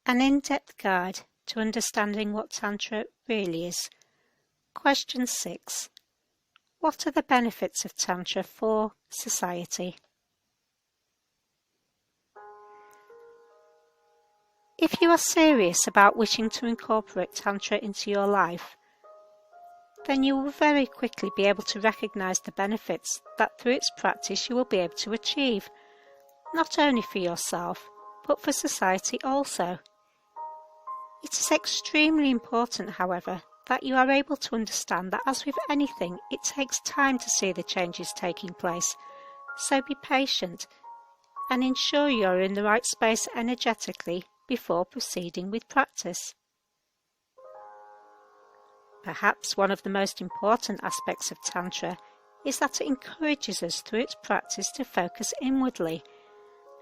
An in-depth guide to understanding what Tantra really is. Question 6. What are the benefits of Tantra for society? If you are serious about wishing to incorporate Tantra into your life, then you will very quickly be able to recognize the benefits that through its practice you will be able to achieve, not only for yourself, but for society also. It is extremely important, however, that you are able to understand that as with anything, it takes time to see the changes taking place, so be patient and ensure you are in the right space energetically before proceeding with practice. Perhaps one of the most important aspects of Tantra is that it encourages us through its practice to focus inwardly,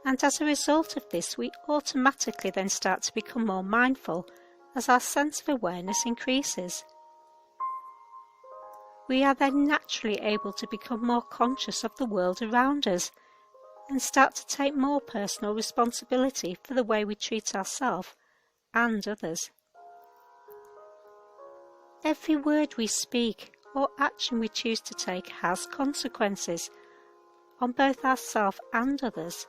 and as a result of this we automatically then start to become more mindful as our sense of awareness increases. We are then naturally able to become more conscious of the world around us and start to take more personal responsibility for the way we treat ourselves and others. Every word we speak or action we choose to take has consequences on both ourselves and others.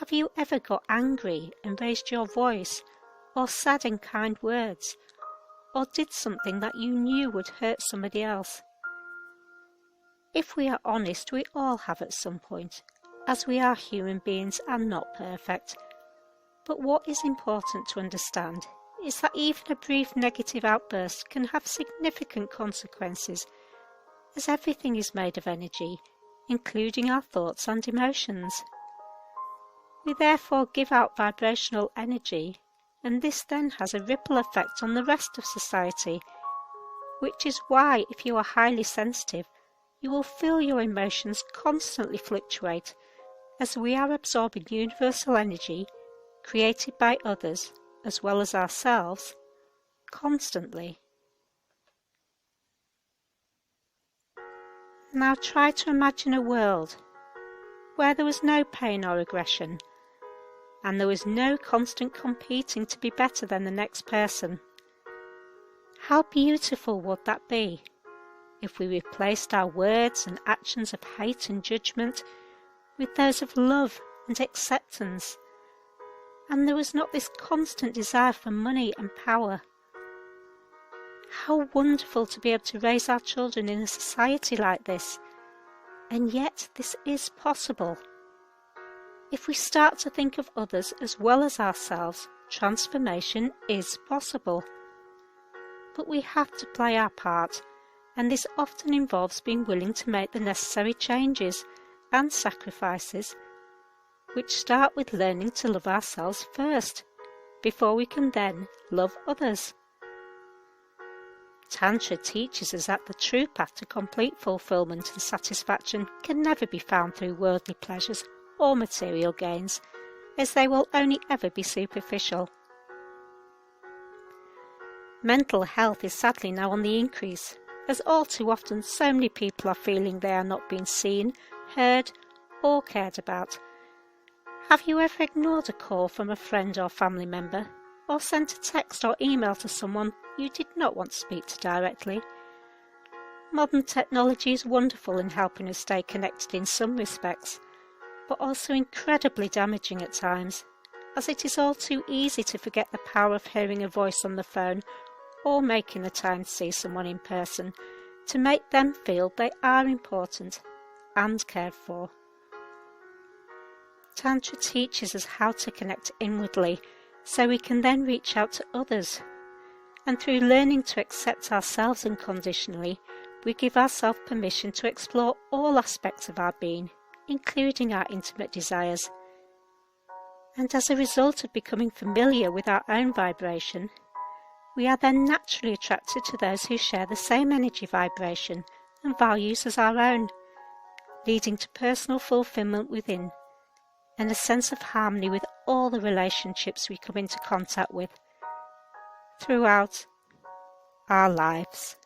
Have you ever got angry and raised your voice, or said unkind words, or did something that you knew would hurt somebody else? If we are honest, we all have at some point, as we are human beings and not perfect. But what is important to understand is that even a brief negative outburst can have significant consequences, as everything is made of energy, including our thoughts and emotions. We therefore give out vibrational energy, and this then has a ripple effect on the rest of society, which is why, if you are highly sensitive, you will feel your emotions constantly fluctuate, as we are absorbing universal energy created by others, as well as ourselves, constantly. Now try to imagine a world where there was no pain or aggression, and there was no constant competing to be better than the next person. How beautiful would that be if we replaced our words and actions of hate and judgment with those of love and acceptance, and there was not this constant desire for money and power? How wonderful to be able to raise our children in a society like this, and yet this is possible. If we start to think of others as well as ourselves, transformation is possible. But we have to play our part, and this often involves being willing to make the necessary changes and sacrifices, which start with learning to love ourselves first, before we can then love others. Tantra teaches us that the true path to complete fulfillment and satisfaction can never be found through worldly pleasures or material gains, as they will only ever be superficial. Mental health is sadly now on the increase, as all too often so many people are feeling they are not being seen, heard, or cared about. Have you ever ignored a call from a friend or family member, or sent a text or email to someone you did not want to speak to directly? Modern technology is wonderful in helping us stay connected in some respects, but also incredibly damaging at times, as it is all too easy to forget the power of hearing a voice on the phone or making the time to see someone in person to make them feel they are important and cared for. Tantra teaches us how to connect inwardly so we can then reach out to others, and through learning to accept ourselves unconditionally, we give ourselves permission to explore all aspects of our being, including our intimate desires. And as a result of becoming familiar with our own vibration, we are then naturally attracted to those who share the same energy vibration and values as our own, leading to personal fulfillment within and a sense of harmony with all the relationships we come into contact with throughout our lives.